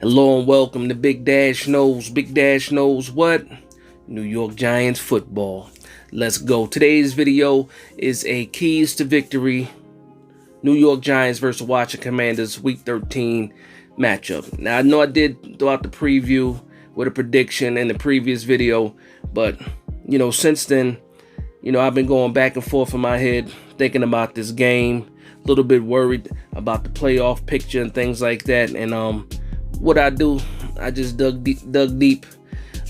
Hello and welcome to Big Dash Knows. Big Dash knows what? New York Giants football. Let's go. Today's video is a keys to victory. New York Giants versus Washington Commanders Week 13 matchup. Now I know I did throughout the preview with a prediction in the previous video, but since then, I've been going back and forth in my head thinking about this game, a little bit worried about the playoff picture and things like that. And what I do, I just dug deep.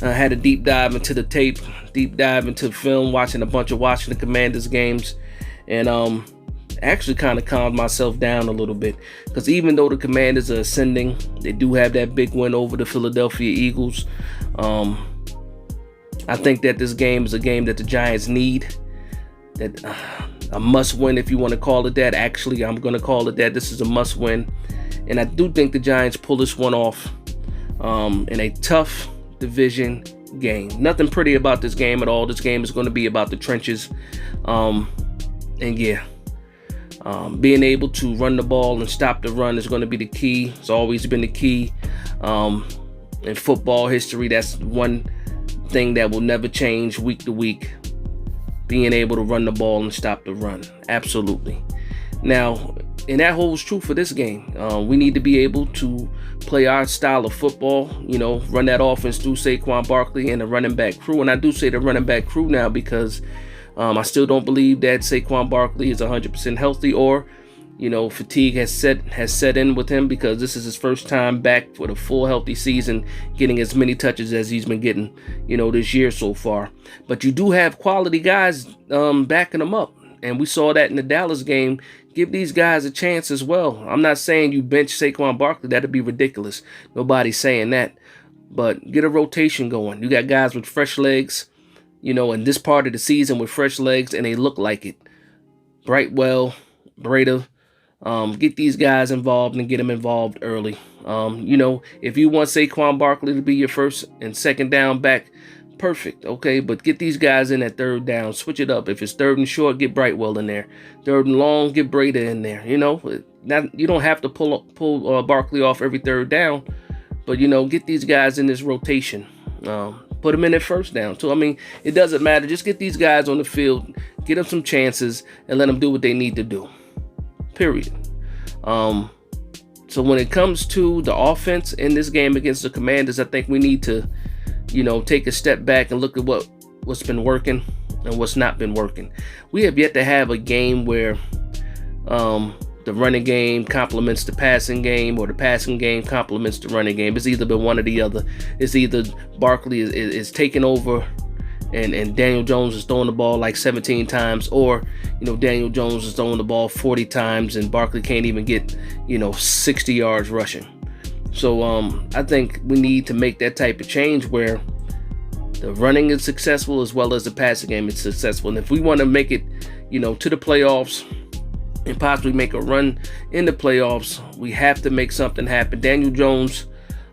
I had a deep dive into the tape, deep dive into film, watching a bunch of Washington Commanders games, and actually kind of calmed myself down a little bit, because even though the Commanders are ascending, they do have that big win over the Philadelphia Eagles. I think that this game is a game that the Giants need, that a must win, if you want to call it that. Actually, I'm going to call it that. This is a must win. And I do think the Giants pull this one off in a tough division game. Nothing pretty about this game at all. This game is going to be about the trenches. Being able to run the ball and stop the run is going to be the key. It's always been the key. In football history, that's one thing that will never change week to week. Being able to run the ball and stop the run. Absolutely. Now, and that holds true for this game. We need to be able to play our style of football, run that offense through Saquon Barkley and the running back crew. And I do say the running back crew now because I still don't believe that Saquon Barkley is 100% healthy, or, fatigue has set in with him, because this is his first time back for the full healthy season, getting as many touches as he's been getting, this year so far. But you do have quality guys backing him up. And we saw that in the Dallas game. Give these guys a chance as well. I'm not saying you bench Saquon Barkley. That'd be ridiculous. Nobody's saying that. But get a rotation going. You got guys with fresh legs, in this part of the season with fresh legs, and they look like it. Brightwell, Breda, get these guys involved and get them involved early. If you want Saquon Barkley to be your first and second down back, perfect, okay, but get these guys in at third down. Switch it up. If it's third and short, get Brightwell in there. Third and long, get Breda in there. You don't have to pull Barkley off every third down, but get these guys in this rotation. Put them in at first down too. I mean, it doesn't matter. Just get these guys on the field, get them some chances, and let them do what they need to do. Period. So when it comes to the offense in this game against the Commanders, I think we need to take a step back and look at what's been working and what's not been working. We have yet to have a game where the running game complements the passing game, or the passing game complements the running game. It's either been one or the other. It's either Barkley is taking over and Daniel Jones is throwing the ball like 17 times, or Daniel Jones is throwing the ball 40 times and Barkley can't even get 60 yards rushing. So I think we need to make that type of change where the running is successful as well as the passing game is successful. And if we want to make it, to the playoffs and possibly make a run in the playoffs, we have to make something happen. Daniel Jones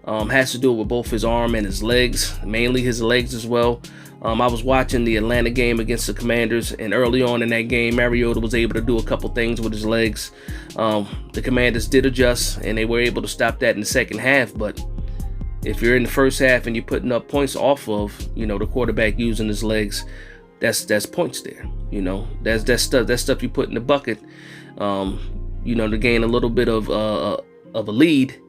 has to do it with both his arm and his legs, mainly his legs as well. I was watching the Atlanta game against the Commanders, and early on in that game, Mariota was able to do a couple things with his legs. The Commanders did adjust, and they were able to stop that in the second half. But if you're in the first half and you're putting up points off of, the quarterback using his legs, that's points there. That's stuff you put in the bucket, to gain a little bit of a lead,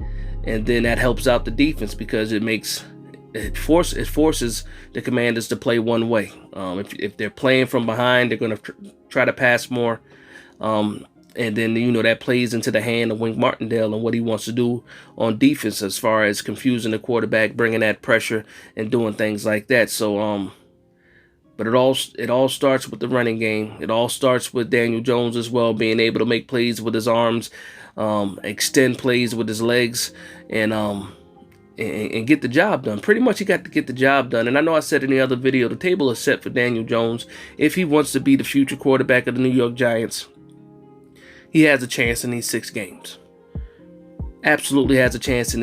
and then that helps out the defense because it forces the Commanders to play one way. If they're playing from behind, they're going to try to pass more. And then, that plays into the hand of Wink Martindale and what he wants to do on defense as far as confusing the quarterback, bringing that pressure and doing things like that. So, but it all starts with the running game. It all starts with Daniel Jones as well, being able to make plays with his arms, extend plays with his legs, and get the job done. Pretty much, he got to get the job done. And I know I said in the other video, the table is set for Daniel Jones. If he wants to be the future quarterback of the New York Giants, he has a chance in these 6 games. Absolutely has a chance in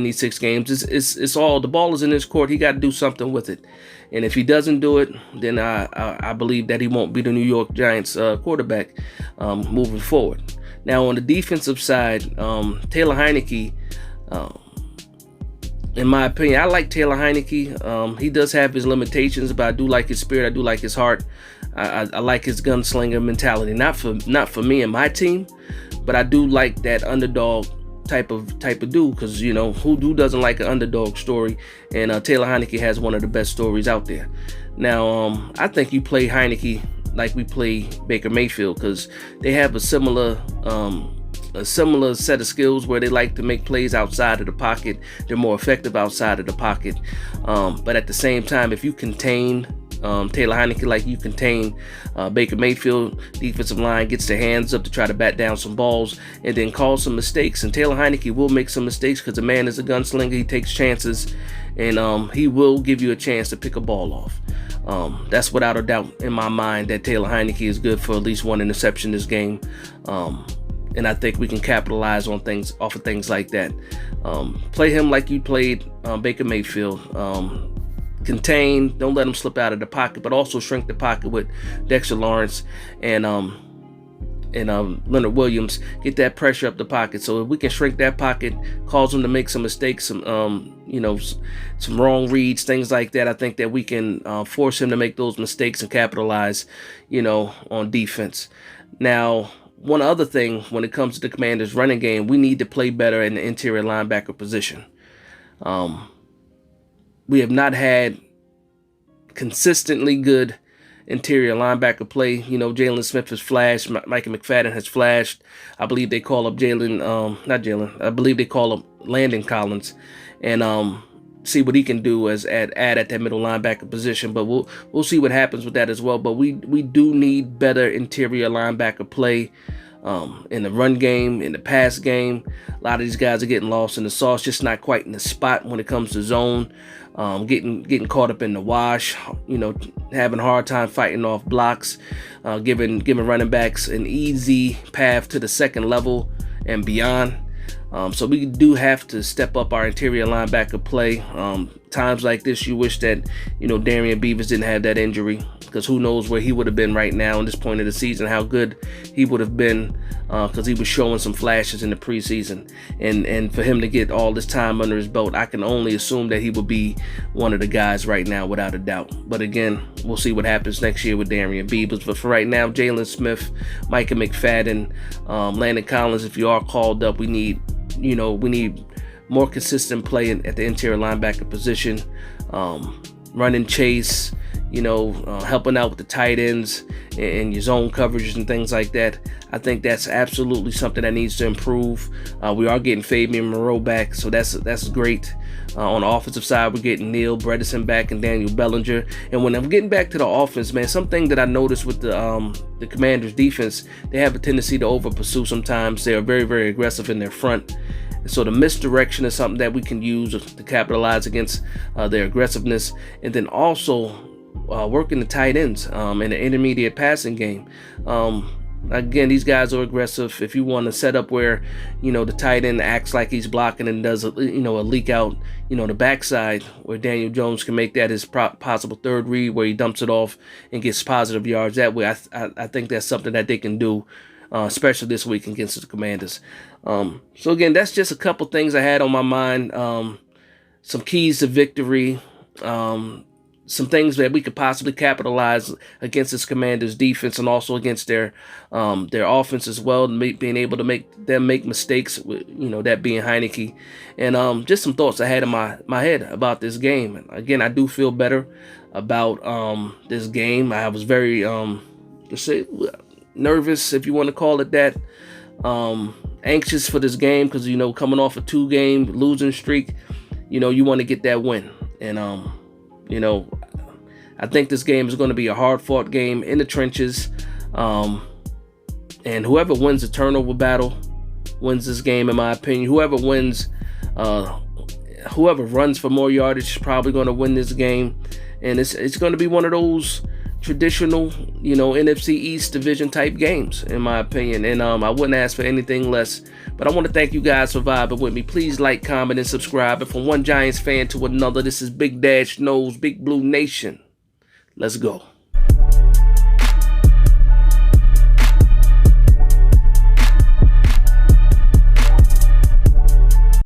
these 6 games. It's all, the ball is in his court. He got to do something with it. And if he doesn't do it, then I believe that he won't be the New York Giants quarterback moving forward. Now on the defensive side, Taylor Heinicke in my opinion, I like Taylor Heinicke. He does have his limitations, but I do like his spirit. I do like his heart. I like his gunslinger mentality. Not for me and my team, but I do like that underdog type of dude, because who doesn't like an underdog story? And Taylor Heinicke has one of the best stories out there. Now, I think you play Heinicke like we play Baker Mayfield, because they have a similar set of skills where they like to make plays outside of the pocket. They're more effective outside of the pocket. But at the same time, if you contain Taylor Heinicke like you contain Baker Mayfield, defensive line gets their hands up to try to bat down some balls and then cause some mistakes. And Taylor Heinicke will make some mistakes because the man is a gunslinger. He takes chances, and he will give you a chance to pick a ball off. That's without a doubt in my mind that Taylor Heinicke is good for at least one interception this game. And I think we can capitalize on off of things like that. Play him like you played Baker Mayfield. Contain, don't let him slip out of the pocket, but also shrink the pocket with Dexter Lawrence and Leonard Williams. Get that pressure up the pocket. So if we can shrink that pocket, cause him to make some mistakes, some wrong reads, things like that, I think that we can force him to make those mistakes and capitalize, on defense. Now, one other thing when it comes to the Commanders' running game, we need to play better in the interior linebacker position. We have not had consistently good interior linebacker play. Jaylon Smith has flashed. Micah McFadden has flashed. I believe they call up I believe they call up Landon Collins, and see what he can do as add at that middle linebacker position. But we'll see what happens with that as well. But we do need better interior linebacker play. In the run game, in the pass game. A lot of these guys are getting lost in the sauce, just not quite in the spot when it comes to zone. Getting caught up in the wash, having a hard time fighting off blocks, giving running backs an easy path to the second level and beyond. So we do have to step up our interior linebacker play. Times like this, you wish that, Darian Beavers didn't have that injury, because who knows where he would have been right now in this point of the season, how good he would have been, because he was showing some flashes in the preseason. And for him to get all this time under his belt, I can only assume that he would be one of the guys right now, without a doubt. But again, we'll see what happens next year with Darian Beavers. But for right now, Jaylon Smith, Micah McFadden, Landon Collins, if you are called up, we need more consistent play at the interior linebacker position, running chase, helping out with the tight ends and your zone coverages and things like that. I think that's absolutely something that needs to improve. We are getting Fabian Moreau back, so that's great. On the offensive side, we're getting Neil Bredesen back and Daniel Bellinger. And when I'm getting back to the offense, man, something that I noticed with the Commanders' defense, they have a tendency to over pursue sometimes. They are very, very aggressive in their front. So the misdirection is something that we can use to capitalize against their aggressiveness. And then also working the tight ends in the intermediate passing game. Again, these guys are aggressive. If you want to set up where, the tight end acts like he's blocking and does a leak out, the backside, where Daniel Jones can make that his possible third read, where he dumps it off and gets positive yards that way. I think that's something that they can do, especially this week against the Commanders. So again, that's just a couple things I had on my mind. Some keys to victory. Some things that we could possibly capitalize against this Commanders defense, and also against their offense as well, being able to make them make mistakes, that being Heinicke. And just some thoughts I had in my head about this game. And again, I do feel better about this game. I was very nervous, if you want to call it that, anxious for this game, because coming off a 2-game losing streak, you want to get that win. And I think this game is going to be a hard-fought game in the trenches. And whoever wins the turnover battle wins this game, in my opinion. Whoever runs for more yardage is probably going to win this game. And it's going to be one of those traditional, NFC East division type games, in my opinion. And I wouldn't ask for anything less. But I want to thank you guys for vibing with me. Please like, comment, and subscribe. And from one Giants fan to another, this is Big Dash Knows, Big Blue Nation. Let's go.